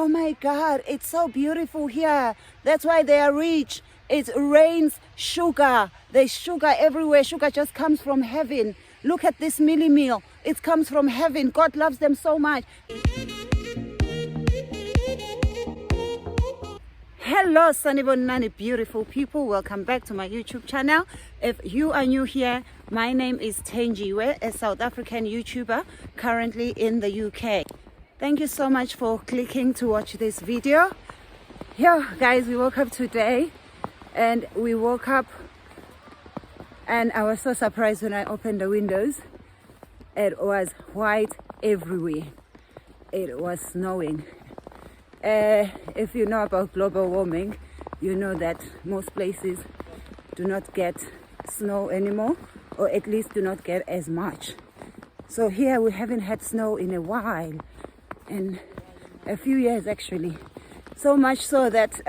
Oh my God, it's so beautiful here. That's why they are rich. It rains sugar. There's sugar everywhere. Sugar just comes from heaven. Look at this milli meal. It comes from heaven. God loves them so much. Hello, Sanibonani, beautiful people. Welcome back to my YouTube channel. If you are new here, my name is Thenjiwe, a South African YouTuber currently in the UK. Thank you so much for clicking to watch this video. Yo, guys, we woke up today and I was so surprised when I opened the windows. It was white everywhere. It was snowing. If you know about global warming, you know that most places do not get snow anymore, or at least do not get as much. So here we haven't had snow in a while, in a few years actually. So much so that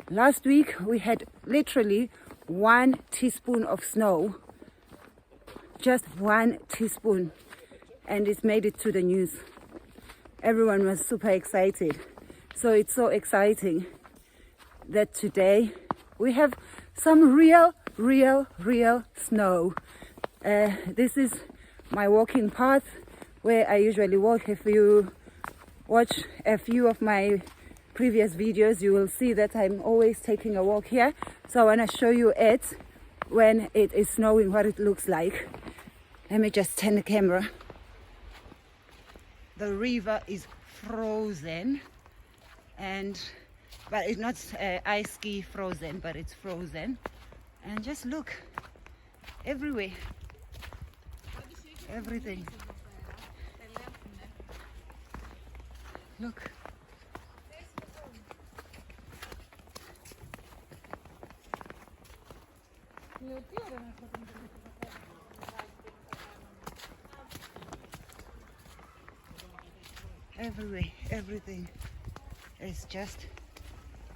last week we had literally 1 teaspoon of snow, just 1 teaspoon, and it made it to the news. Everyone was super excited. So it's so exciting that today we have some real snow. This is my walking path where I usually walk. If you watch a few of my previous videos, you will see that I'm always taking a walk here. So I want to show you it when it is snowing, what it looks like. Let me just turn the camera. The river is frozen, but it's not ice ski frozen, but it's frozen. And just look, everywhere, everything. Look. Everywhere, everything is just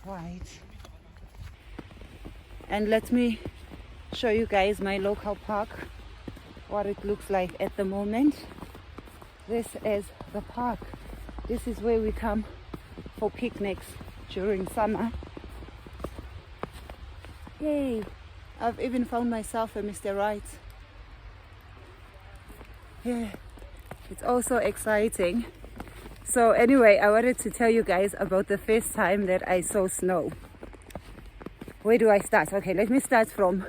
white. And let me show you guys my local park, what it looks like at the moment. This is the park. This is where we come for picnics during summer. Yay! I've even found myself a Mr. Right. Yeah, it's also exciting. So anyway, I wanted to tell you guys about the first time that I saw snow. Where do I start? Okay, let me start from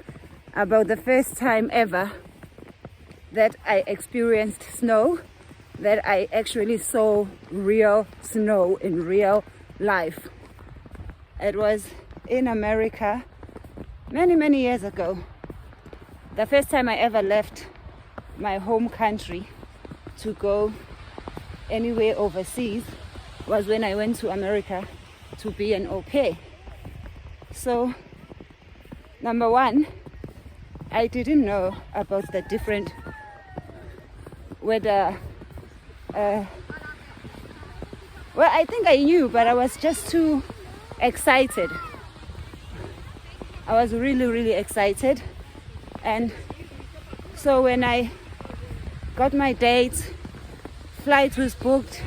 about the first time ever that I experienced snow, that I actually saw real snow in real life. It was in America many years ago. The first time I ever left my home country to go anywhere overseas was when I went to America to be an au pair. So number one, I didn't know about the different weather. Well, I think I knew, but I was just too excited. I was really excited. And so when I got my date, flight was booked,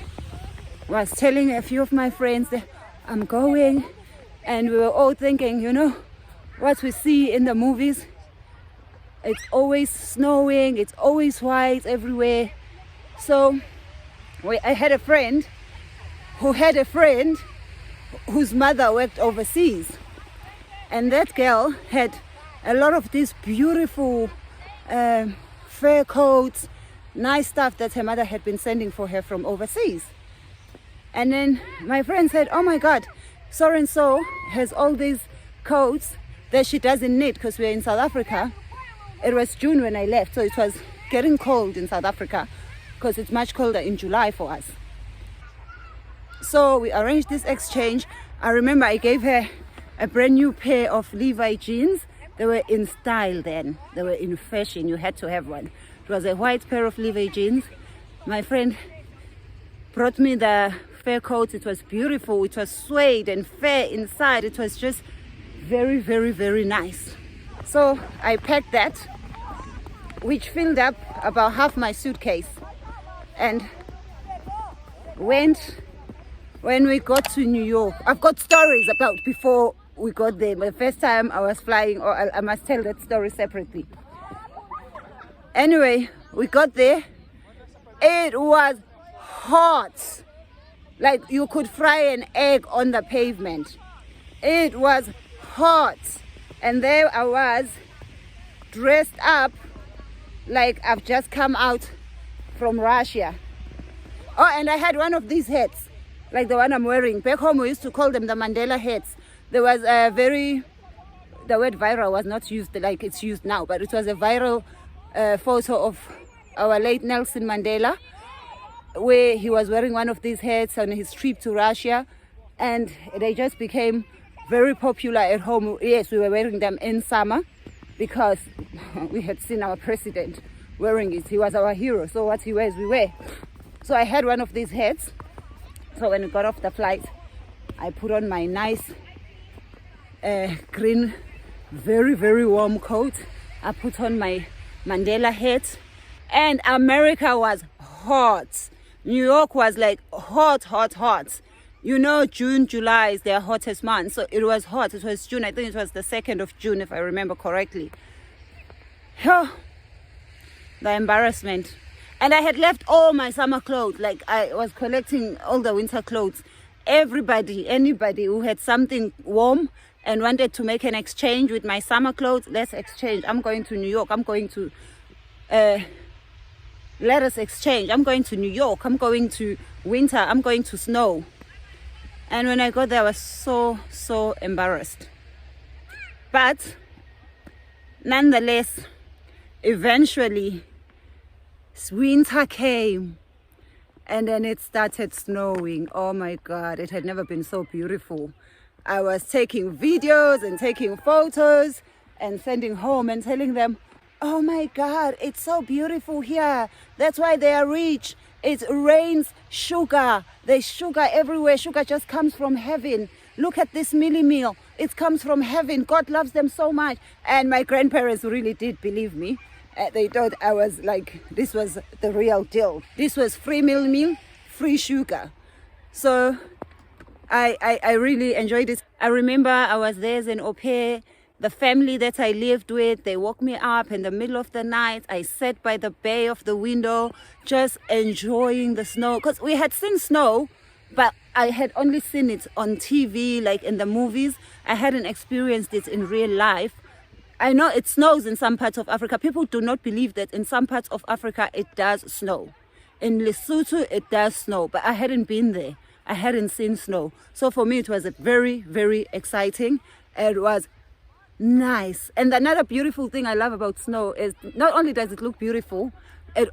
was telling a few of my friends that I'm going, and we were all thinking, you know, what we see in the movies, it's always snowing, it's always white everywhere. So I had a friend who had a friend whose mother worked overseas, and that girl had a lot of these beautiful fur coats, nice stuff that her mother had been sending for her from overseas. And then my friend said, oh my God, so and so has all these coats that she doesn't need, because we're in South Africa. It was June when I left, so it was getting cold in South Africa, because it's much colder in July for us. So we arranged this exchange. I remember I gave her a brand new pair of Levi jeans. They were in style then, they were in fashion, you had to have one. It was a white pair of Levi jeans. My friend brought me the fur coat. It was beautiful. It was suede and fur inside. It was just very nice. So I packed that, which filled up about half my suitcase, and went when we got to New York, I've got stories about before we got there. The first time I was flying, or I must tell that story separately. Anyway, we got there. It was hot. Like you could fry an egg on the pavement. It was hot. And there I was, dressed up like I've just come out from Russia. Oh, and I had one of these hats, like the one I'm wearing. Back home we used to call them the Mandela hats. There was a the word viral was not used like it's used now, but it was a viral photo of our late Nelson Mandela, where he was wearing one of these hats on his trip to Russia, and they just became very popular at home. Yes, we were wearing them in summer because we had seen our president wearing it. He was our hero, so what he wears, we wear. So I had one of these hats. So when we got off the flight, I put on my nice green, very, very warm coat. I put on my Mandela hat, and America was hot. New York was like hot, hot, hot. You know, June, July is their hottest month. So it was hot. It was June. I think it was the 2nd of June, if I remember correctly. Oh, the embarrassment. And I had left all my summer clothes. Like I was collecting all the winter clothes. Everybody, anybody who had something warm and wanted to make an exchange with my summer clothes, let's exchange. I'm going to New York. I'm going to... let us exchange. I'm going to New York. I'm going to winter. I'm going to snow. And when I got there, I was so embarrassed. But nonetheless, eventually, winter came. And then it started snowing. Oh my God, it had never been so beautiful. I was taking videos and taking photos and sending home and telling them, oh my God, it's so beautiful here. That's why they are rich. It rains sugar. There's sugar everywhere. Sugar just comes from heaven. Look at this milli meal. It comes from heaven. God loves them so much. And my grandparents really did believe me. They thought I was like, this was the real deal. This was free milli meal, free sugar. So I really enjoyed it. I remember I was there as an au pair. The family that I lived with, they woke me up in the middle of the night. I sat by the bay of the window, just enjoying the snow. Because we had seen snow, but I had only seen it on TV, like in the movies. I hadn't experienced it in real life. I know it snows in some parts of Africa. People do not believe that in some parts of Africa it does snow. In Lesotho it does snow, but I hadn't been there. I hadn't seen snow. So for me it was very, very exciting. It was nice. And another beautiful thing I love about snow is not only does it look beautiful, it's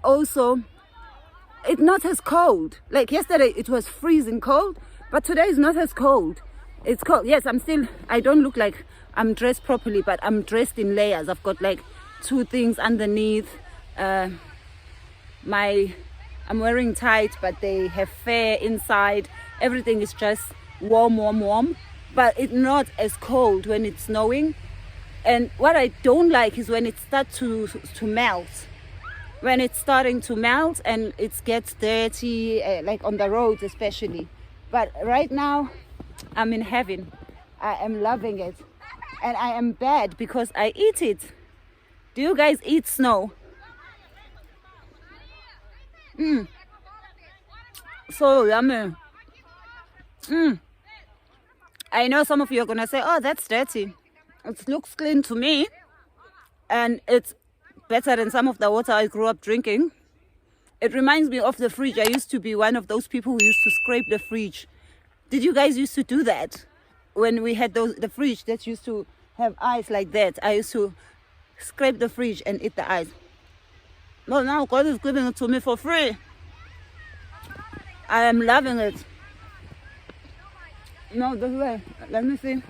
not as cold. Like yesterday it was freezing cold, but today is not as cold. It's cold. Yes, I don't look like I'm dressed properly, but I'm dressed in layers. I've got like 2 things underneath. I'm wearing tight, but they have fur inside. Everything is just warm, but it's not as cold when it's snowing. And what I don't like is when it starts to melt. When it's starting to melt and it gets dirty, like on the roads especially. But right now, I'm in heaven. I am loving it. And I am bad because I eat it. Do you guys eat snow? So yummy. I know some of you are going to say, oh, that's dirty. It looks clean to me, and it's better than some of the water I grew up drinking. It reminds me of the fridge. I used to be one of those people who used to scrape the fridge. Did you guys used to do that? When we had the fridge that used to have ice like that, I used to scrape the fridge and eat the ice. Well, now God is giving it to me for free. I am loving it. No, this way. Let me see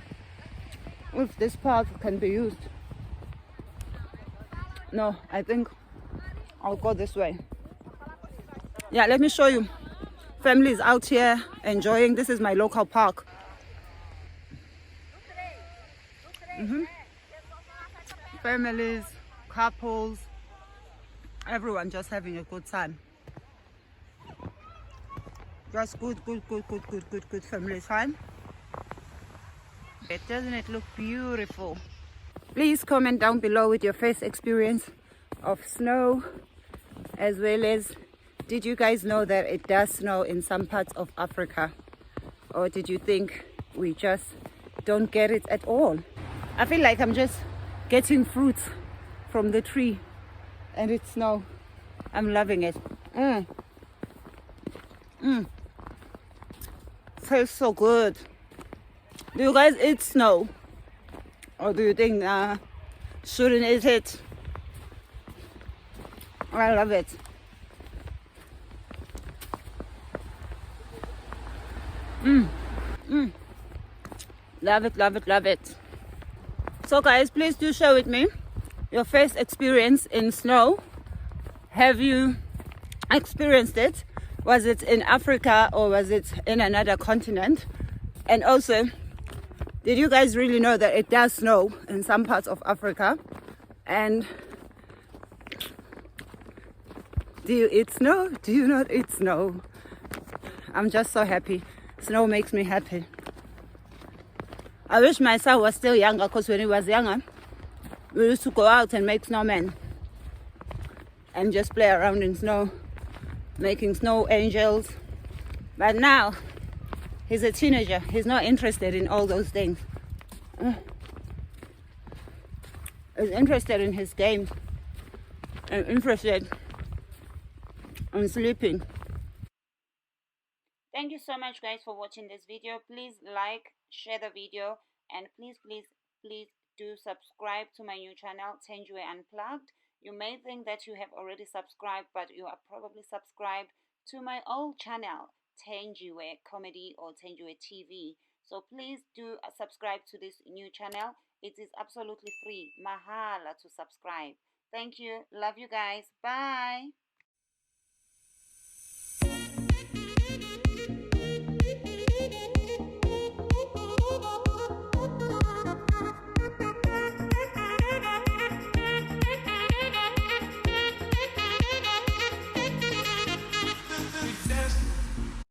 if this part can be used. No, I think I'll go this way. Yeah, let me show you. Family is out here enjoying. This is my local park. Families, couples, everyone just having a good time. Just good family time. Doesn't it look beautiful? Please comment down below with your first experience of snow, as well as did you guys know that it does snow in some parts of Africa, or did you think we just don't get it at all? I feel like I'm just getting fruits from the tree and it's snow. I'm loving it. Tastes so good. Do you guys eat snow, or do you think shouldn't eat it? I love it. Love it. So guys, please do share with me your first experience in snow. Have you experienced it? Was it in Africa or was it in another continent? And also, did you guys really know that it does snow in some parts of Africa? And do you eat snow? Do you not eat snow? I'm just so happy. Snow makes me happy. I wish my son was still younger, because when he was younger, we used to go out and make snowmen and just play around in snow, making snow angels. But now he's a teenager. He's not interested in all those things. He's interested in his games and interested in sleeping. Thank you so much guys for watching this video. Please like, share the video, and please do subscribe to my new channel, Thenjiwe Unplugged. You may think that you have already subscribed, but you are probably subscribed to my old channel, Thenjiwe Comedy or Thenjiwe TV. So please do subscribe to this new channel. It is absolutely free, mahala, to subscribe. Thank you. Love you guys. Bye.